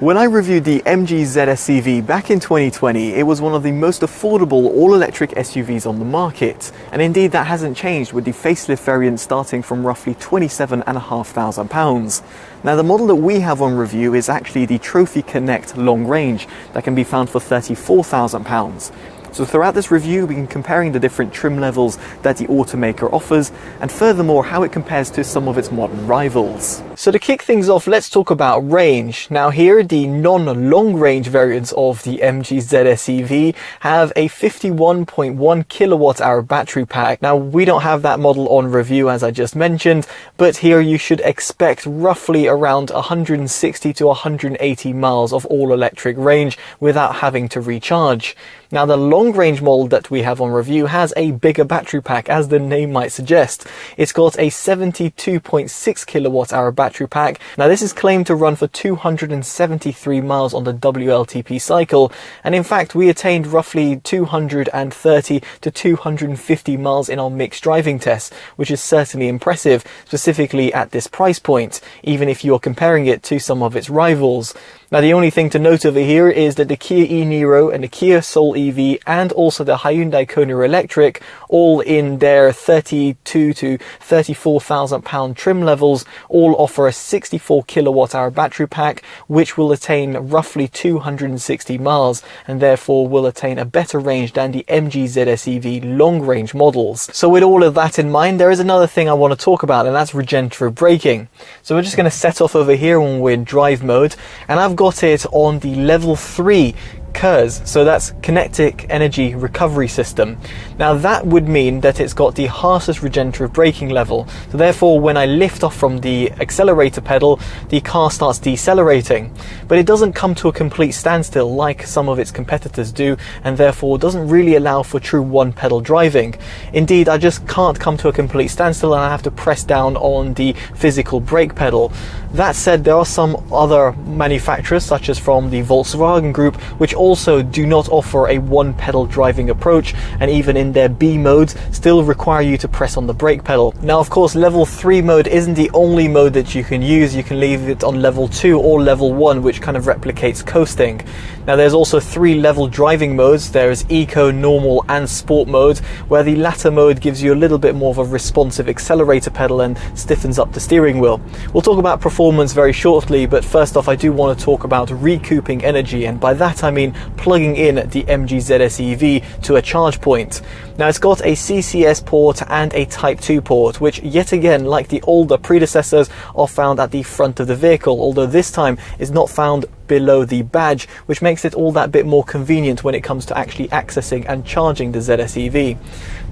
When I reviewed the MG ZS EV back in 2020, it was one of the most affordable all-electric SUVs on the market. And indeed that hasn't changed, with the facelift variant starting from roughly £27,500. Now the model that we have on review is actually the Trophy Connect Long Range that can be found for £34,000. So throughout this review, we've been comparing the different trim levels that the automaker offers, and furthermore how it compares to some of its modern rivals. So to kick things off, let's talk about range. Now here, the non-long range variants of the MG ZS EV have a 51.1 kilowatt hour battery pack. Now we don't have that model on review as I just mentioned, but here you should expect roughly around 160 to 180 miles of all electric range without having to recharge. Now the long range model that we have on review has a bigger battery pack, as the name might suggest. It's got a 72.6 kilowatt hour battery pack. Now this is claimed to run for 273 miles on the WLTP cycle, and in fact we attained roughly 230 to 250 miles in our mixed driving tests, which is certainly impressive, specifically at this price point, even if you're comparing it to some of its rivals. Now the only thing to note over here is that the Kia e-Niro and the Kia Soul EV and also the Hyundai Kona Electric, all in their 32 to 34,000 pound trim levels, all offer a 64 kilowatt hour battery pack, which will attain roughly 260 miles and therefore will attain a better range than the MG ZS EV long range models. So with all of that in mind, there is another thing I want to talk about, and that's regenerative braking. So we're just going to set off over here when we're in drive mode, and I've got it on the level 3 KERS, so that's Kinetic Energy Recovery System. Now that would mean that it's got the harshest regenerative braking level, so therefore when I lift off from the accelerator pedal, the car starts decelerating, but it doesn't come to a complete standstill like some of its competitors do, and therefore doesn't really allow for true one pedal driving. Indeed, I just can't come to a complete standstill and I have to press down on the physical brake pedal. That said, there are some other manufacturers, such as from the Volkswagen Group, which also do not offer a one pedal driving approach, and even in their B modes still require you to press on the brake pedal. Now of course level 3 mode isn't the only mode that you can use. You can leave it on level 2 or level 1, which kind of replicates coasting. Now there's also 3 level driving modes. There's Eco, Normal and Sport mode, where the latter mode gives you a little bit more of a responsive accelerator pedal and stiffens up the steering wheel. We'll talk about performance very shortly, but first off I do want to talk about recouping energy, and by that I mean plugging in the MG ZS EV to a charge point. Now it's got a CCS port and a Type 2 port, which yet again, like the older predecessors, are found at the front of the vehicle, although this time is not found below the badge, which makes it all that bit more convenient when it comes to actually accessing and charging the ZS EV.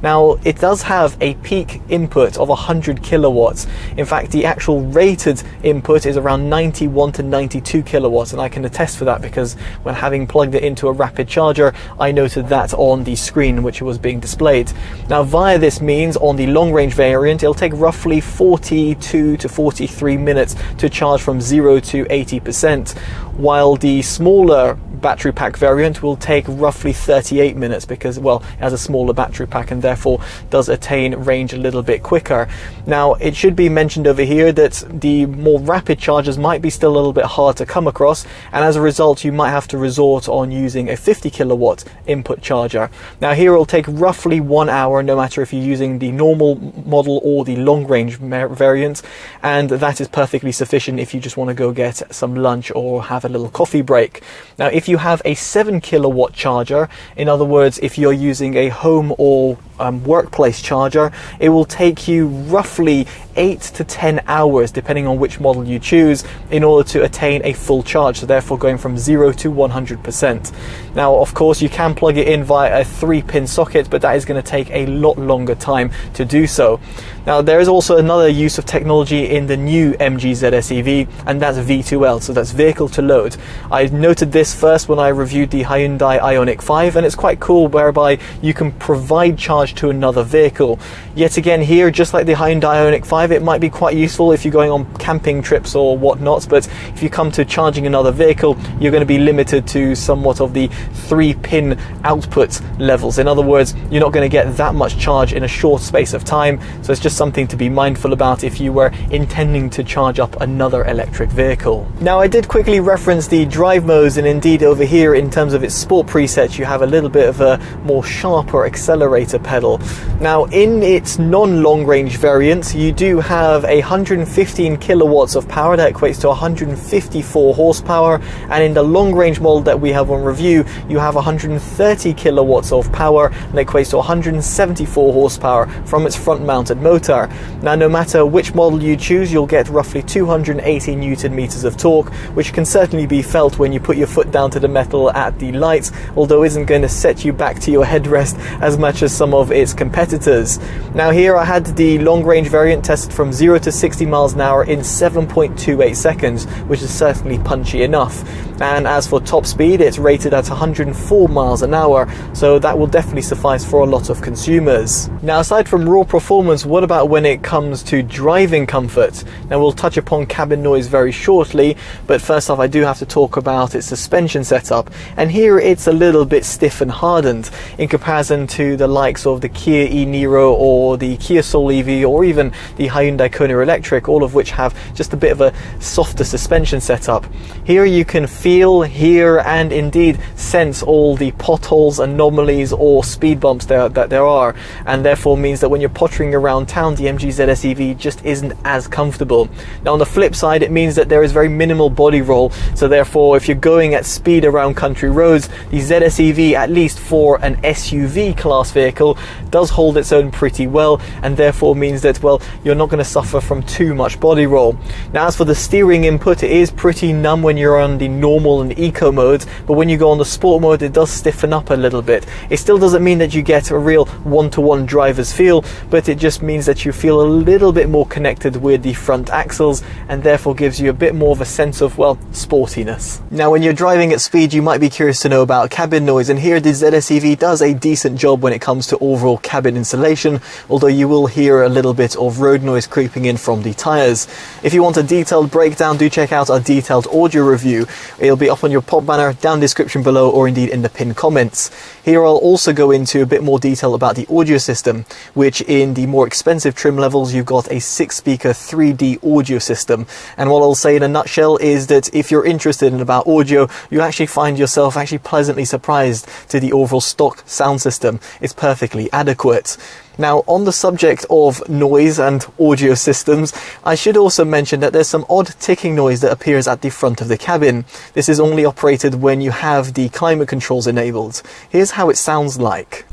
Now it does have a peak input of 100 kilowatts. In fact, the actual rated input is around 91 to 92 kilowatts, and I can attest for that because when having plugged it into a rapid charger, I noted that on the screen which was being displayed. Now via this means, on the long range variant, it'll take roughly 42 to 43 minutes to charge from 0 to 80%, while the smaller battery pack variant will take roughly 38 minutes because, well, it has a smaller battery pack and therefore does attain range a little bit quicker. Now it should be mentioned over here that the more rapid chargers might be still a little bit hard to come across, and as a result you might have to resort on using a 50 kilowatt input charger. Now here it'll take roughly 1 hour, no matter if you're using the normal model or the long range variant, and that is perfectly sufficient if you just want to go get some lunch or have a little coffee break. Now if you have a 7 kilowatt charger, in other words if you're using a home or workplace charger, it will take you roughly 8 to 10 hours depending on which model you choose in order to attain a full charge, so therefore going from 0 to 100%. Now of course you can plug it in via a 3-pin socket, but that is going to take a lot longer time to do so. Now there is also another use of technology in the new MG ZS EV, and that's V2L, so that's vehicle to load. I noted this first when I reviewed the Hyundai Ioniq 5, and it's quite cool, whereby you can provide charge to another vehicle. Yet again here, just like the Hyundai Ioniq 5, it might be quite useful if you're going on camping trips or whatnot, but if you come to charging another vehicle, you're going to be limited to somewhat of the 3-pin output levels. In other words, you're not going to get that much charge in a short space of time, so it's just something to be mindful about if you were intending to charge up another electric vehicle. Now I did quickly reference reference the drive modes, and indeed over here in terms of its sport presets you have a little bit of a more sharper accelerator pedal. Now in its non-long range variant you do have 115 kilowatts of power, that equates to 154 horsepower, and in the long range model that we have on review you have 130 kilowatts of power, and that equates to 174 horsepower from its front mounted motor. Now no matter which model you choose you'll get roughly 280 Newton meters of torque, which can certainly be felt when you put your foot down to the metal at the lights, although isn't going to set you back to your headrest as much as some of its competitors. Now here I had the long range variant tested from 0 to 60 miles an hour in 7.28 seconds, which is certainly punchy enough. And as for top speed, it's rated at 104 miles an hour, so that will definitely suffice for a lot of consumers. Now aside from raw performance, what about when it comes to driving comfort? Now we'll touch upon cabin noise very shortly, but first off I do have to talk about its suspension setup, and here it's a little bit stiff and hardened in comparison to the likes of the Kia e-Niro or the Kia Soul EV or even the Hyundai Kona Electric, all of which have just a bit of a softer suspension setup. Here you can feel, hear and indeed sense all the potholes, anomalies or speed bumps that there are, and therefore means that when you're pottering around town the MG ZS EV just isn't as comfortable. Now on the flip side it means that there is very minimal body roll, so therefore if you're going at speed around country roads, the ZS EV, at least for an SUV class vehicle, does hold its own pretty well, and therefore means that, well, you're not going to suffer from too much body roll. Now as for the steering input, it is pretty numb when you're on the normal and eco modes, but when you go on the sport mode it does stiffen up a little bit. It still doesn't mean that you get a real one-to-one driver's feel, but it just means that you feel a little bit more connected with the front axles, and therefore gives you a bit more of a sense of, well, sportiness. Now when you're driving at speed you might be curious to know about cabin noise, and here the ZS EV does a decent job when it comes to overall cabin insulation, although you will hear a little bit of road noise creeping in from the tyres. If you want a detailed breakdown, do check out our detailed audio review. It'll be up on your pop banner, down description below, or indeed in the pinned comments. Here I'll also go into a bit more detail about the audio system, which in the more expensive trim levels you've got a 6-speaker 3D audio system, and what I'll say in a nutshell is that if you're interested in about audio, you actually find yourself actually pleasantly surprised to the overall stock sound system. It's perfectly adequate. Now on the subject of noise and audio systems, I should also mention that there's some odd ticking noise that appears at the front of the cabin. This is only operated when you have the climate controls enabled. Here's how it sounds like.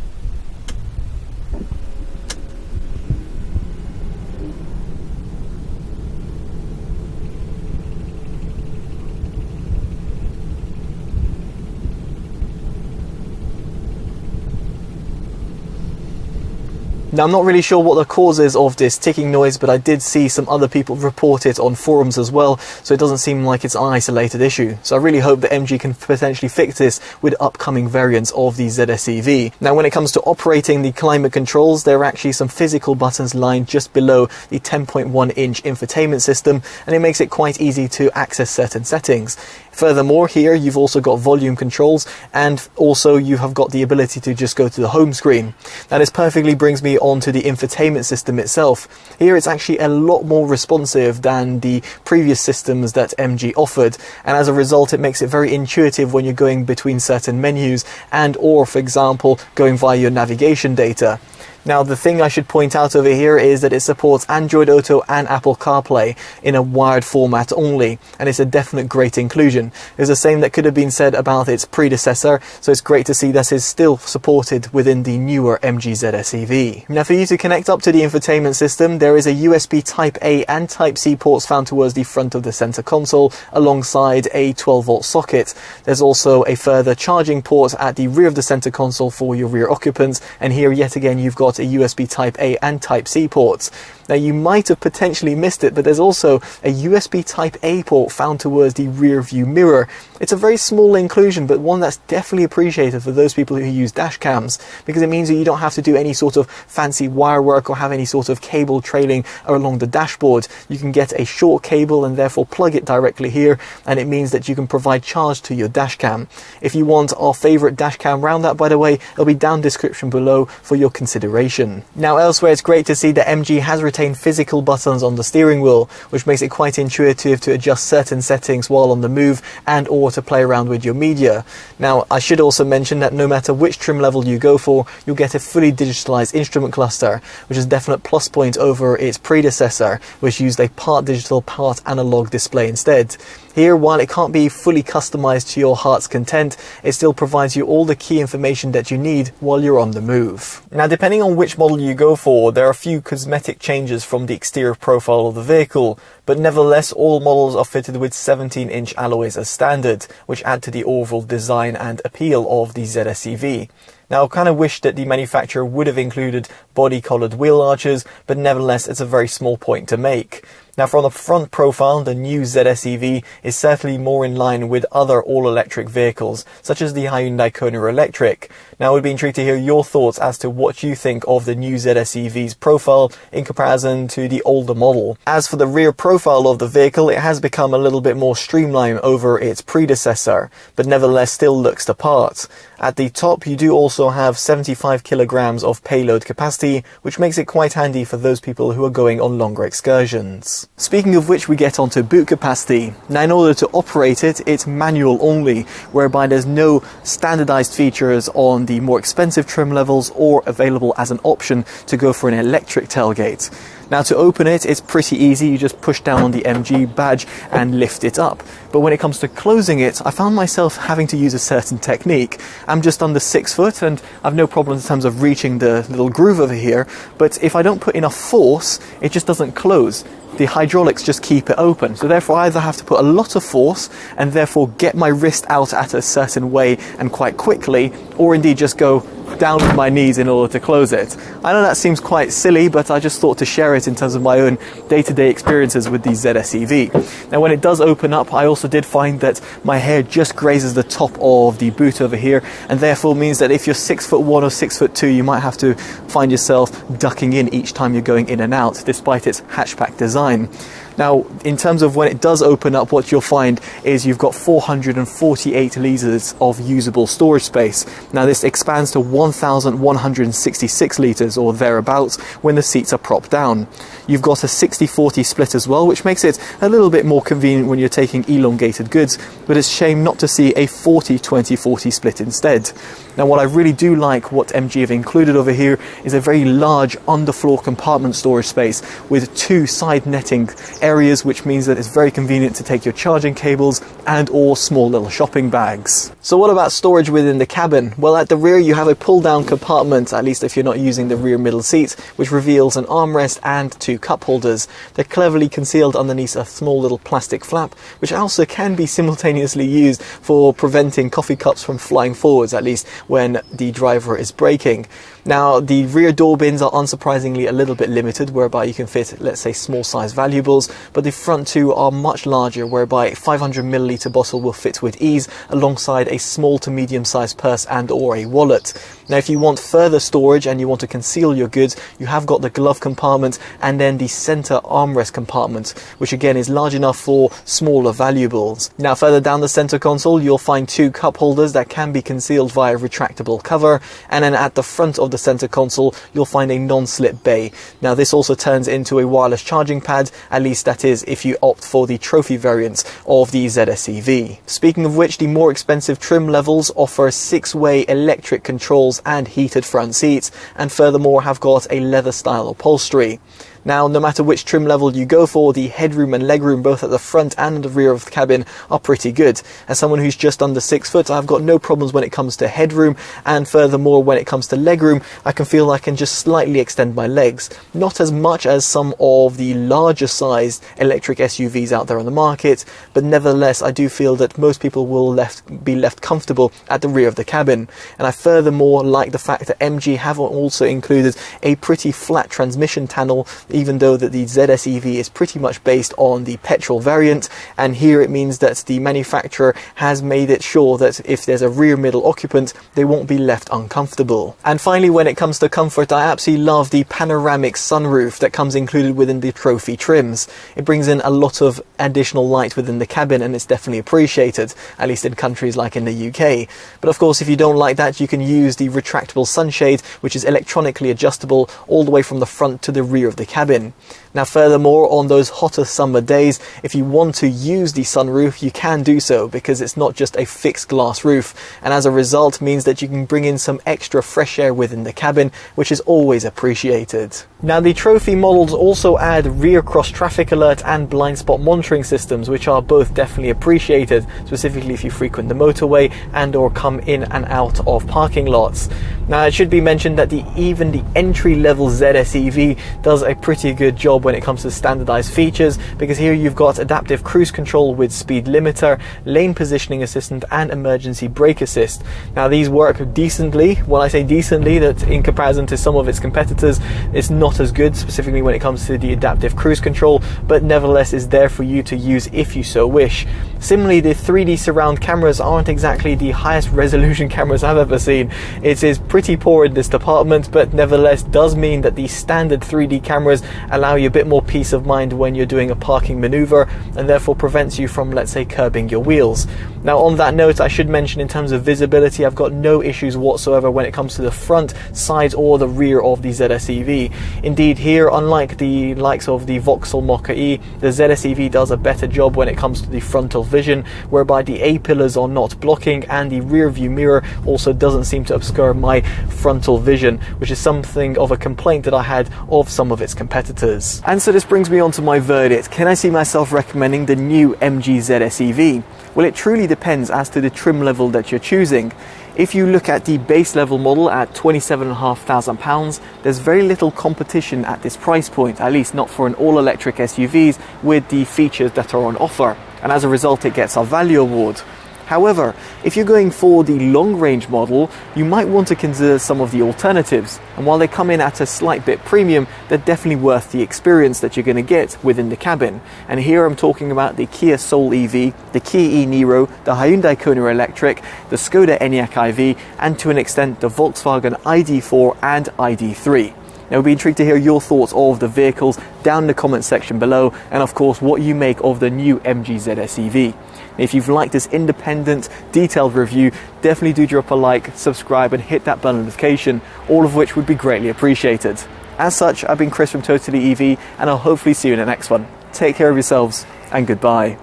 Now I'm not really sure what the cause is of this ticking noise, but I did see some other people report it on forums as well, so it doesn't seem like it's an isolated issue. So I really hope that MG can potentially fix this with upcoming variants of the ZS EV. Now when it comes to operating the climate controls, there are actually some physical buttons lying just below the 10.1 inch infotainment system, and it makes it quite easy to access certain settings. Furthermore, here you've also got volume controls, and also you have got the ability to just go to the home screen. Now this perfectly brings me onto the infotainment system itself. Here it's actually a lot more responsive than the previous systems that MG offered, and as a result it makes it very intuitive when you're going between certain menus and or, for example, going via your navigation data. Now the thing I should point out over here is that it supports Android Auto and Apple CarPlay in a wired format only, and it's a definite great inclusion. There's the same that could have been said about its predecessor, so it's great to see that it's still supported within the newer MG ZS EV. Now for you to connect up to the infotainment system, there is a USB Type A and Type C ports found towards the front of the center console alongside a 12-volt socket. There's also a further charging port at the rear of the center console for your rear occupants, and here yet again you've got a USB Type A and Type C ports. Now you might have potentially missed it, but there's also a USB Type A port found towards the rear view mirror. It's a very small inclusion, but one that's definitely appreciated for those people who use dash cams, because it means that you don't have to do any sort of fancy wire work or have any sort of cable trailing along the dashboard. You can get a short cable and therefore plug it directly here, and it means that you can provide charge to your dash cam. If you want our favorite dash cam round that, by the way, it'll be down description below for your consideration. configuration. Now elsewhere, it's great to see that MG has retained physical buttons on the steering wheel, which makes it quite intuitive to adjust certain settings while on the move and or to play around with your media. Now I should also mention that no matter which trim level you go for, you'll get a fully digitalized instrument cluster, which is a definite plus point over its predecessor, which used a part digital, part analog display instead. Here, while it can't be fully customized to your heart's content, it still provides you all the key information that you need while you're on the move. Now, depending on which model you go for, there are a few cosmetic changes from the exterior profile of the vehicle, but nevertheless, all models are fitted with 17-inch alloys as standard, which add to the overall design and appeal of the ZSEV. Now, I kind of wish that the manufacturer would have included body-coloured wheel arches, but nevertheless, it's a very small point to make. Now, from the front profile, the new ZSEV is certainly more in line with other all-electric vehicles, such as the Hyundai Kona Electric. Now, I would be intrigued to hear your thoughts as to what you think of the new ZSEV's profile in comparison to the older model. As for the rear profile of the vehicle, it has become a little bit more streamlined over its predecessor, but nevertheless still looks the part. At the top, you do also have 75 kilograms of payload capacity, which makes it quite handy for those people who are going on longer excursions. Speaking of which, we get onto boot capacity. Now, in order to operate it, it's manual only, whereby there's no standardized features on the more expensive trim levels or available as an option to go for an electric tailgate. Now, to open it, it's pretty easy. You just push down on the MG badge and lift it up. But when it comes to closing it, I found myself having to use a certain technique. I'm just under 6 foot and I've no problem in terms of reaching the little groove over here. But if I don't put enough force, it just doesn't close. The hydraulics just keep it open. So therefore I either have to put a lot of force and therefore get my wrist out at a certain way and quite quickly, or indeed just go down with my knees in order to close it. I know that seems quite silly, but I just thought to share it in terms of my own day-to-day experiences with the ZSEV. Now, when it does open up, I also did find that my hair just grazes the top of the boot over here, and therefore means that if you're 6'1" or 6'2", you might have to find yourself ducking in each time you're going in and out, despite its hatchback design. Now, in terms of when it does open up, what you'll find is you've got 448 litres of usable storage space. Now, this expands to 1,166 litres or thereabouts when the seats are propped down. You've got a 60-40 split as well, which makes it a little bit more convenient when you're taking elongated goods, but it's a shame not to see a 40-20-40 split instead. Now, what I really do like what MG have included over here is a very large underfloor compartment storage space with 2 side netting areas, which means that it's very convenient to take your charging cables and or small little shopping bags. So what about storage within the cabin? Well, at the rear you have a pull down compartment, at least if you're not using the rear middle seat, which reveals an armrest and 2 cup holders. They're cleverly concealed underneath a small little plastic flap, which also can be simultaneously used for preventing coffee cups from flying forwards, at least when the driver is braking. Now, the rear door bins are unsurprisingly a little bit limited, whereby you can fit, let's say, small size valuables, but the front 2 are much larger, whereby a 500ml bottle will fit with ease alongside a small to medium sized purse and or a wallet. Now, if you want further storage and you want to conceal your goods, you have got the glove compartment and then the center armrest compartment, which again is large enough for smaller valuables. Now, further down the center console, you'll find 2 cup holders that can be concealed via retractable cover, and then at the front of the center console, you'll find a non-slip bay. Now, this also turns into a wireless charging pad, at least that is if you opt for the trophy variants of the ZSEV. Speaking of which, the more expensive trim levels offer 6-way electric controls and heated front seats, and furthermore have got a leather style upholstery. Now, no matter which trim level you go for, the headroom and legroom both at the front and the rear of the cabin are pretty good. As someone who's just under 6 foot, I've got no problems when it comes to headroom, and furthermore when it comes to legroom, I can feel I can just slightly extend my legs. Not as much as some of the larger sized electric SUVs out there on the market, but nevertheless I do feel that most people will be left comfortable at the rear of the cabin. And I furthermore like the fact that MG have also included a pretty flat transmission channel even though that the ZS EV is pretty much based on the petrol variant, and here it means that the manufacturer has made it sure that if there's a rear middle occupant, they won't be left uncomfortable. And finally, when it comes to comfort, I absolutely love the panoramic sunroof that comes included within the trophy trims. It brings in a lot of additional light within the cabin, and it's definitely appreciated, at least in countries like in the UK. But of course, if you don't like that, you can use the retractable sunshade, which is electronically adjustable all the way from the front to the rear of the cabin. Now furthermore, on those hotter summer days, if you want to use the sunroof, you can do so, because it's not just a fixed glass roof, and as a result means that you can bring in some extra fresh air within the cabin, which is always appreciated. Now the trophy models also add rear cross traffic alert and blind spot monitoring systems, which are both definitely appreciated, specifically if you frequent the motorway and or come in and out of parking lots. Now it should be mentioned that even the entry-level ZS EV does a pretty good job when it comes to standardized features, because here you've got adaptive cruise control with speed limiter, lane positioning assistant and emergency brake assist. Now these work decently. When I say decently, that in comparison to some of its competitors, it's not as good, specifically when it comes to the adaptive cruise control, but nevertheless is there for you to use if you so wish. Similarly, the 3D surround cameras aren't exactly the highest resolution cameras I've ever seen. It is pretty poor in this department, but nevertheless does mean that the standard 3D cameras allow you a bit more peace of mind when you're doing a parking maneuver, and therefore prevents you from, let's say, curbing your wheels. Now on that note, I should mention in terms of visibility, I've got no issues whatsoever when it comes to the front, sides or the rear of the ZS EV. Indeed, here, unlike the likes of the Vauxhall Mokka-e, the ZS EV does a better job when it comes to the frontal vision, whereby the A-pillars are not blocking and the rear view mirror also doesn't seem to obscure my frontal vision, which is something of a complaint that I had of some of its competitors. And so this brings me on to my verdict. Can I see myself recommending the new MG ZS EV? Well, it truly depends as to the trim level that you're choosing. If you look at the base level model at £27,500, there's very little competition at this price point, at least not for an all-electric SUVs with the features that are on offer, and as a result it gets our value award. However, if you're going for the long-range model, you might want to consider some of the alternatives, and while they come in at a slight bit premium, they're definitely worth the experience that you're going to get within the cabin. And here I'm talking about the Kia Soul EV, the Kia e-Niro, the Hyundai Kona Electric, the Skoda Enyaq iV, and to an extent the Volkswagen ID4 and ID3. Now, we'd be intrigued to hear your thoughts of the vehicles down in the comment section below, and of course what you make of the new MG ZS EV. If you've liked this independent, detailed review, definitely do drop a like, subscribe and hit that bell notification, all of which would be greatly appreciated. As such, I've been Chris from TotallyEV, and I'll hopefully see you in the next one. Take care of yourselves, and goodbye.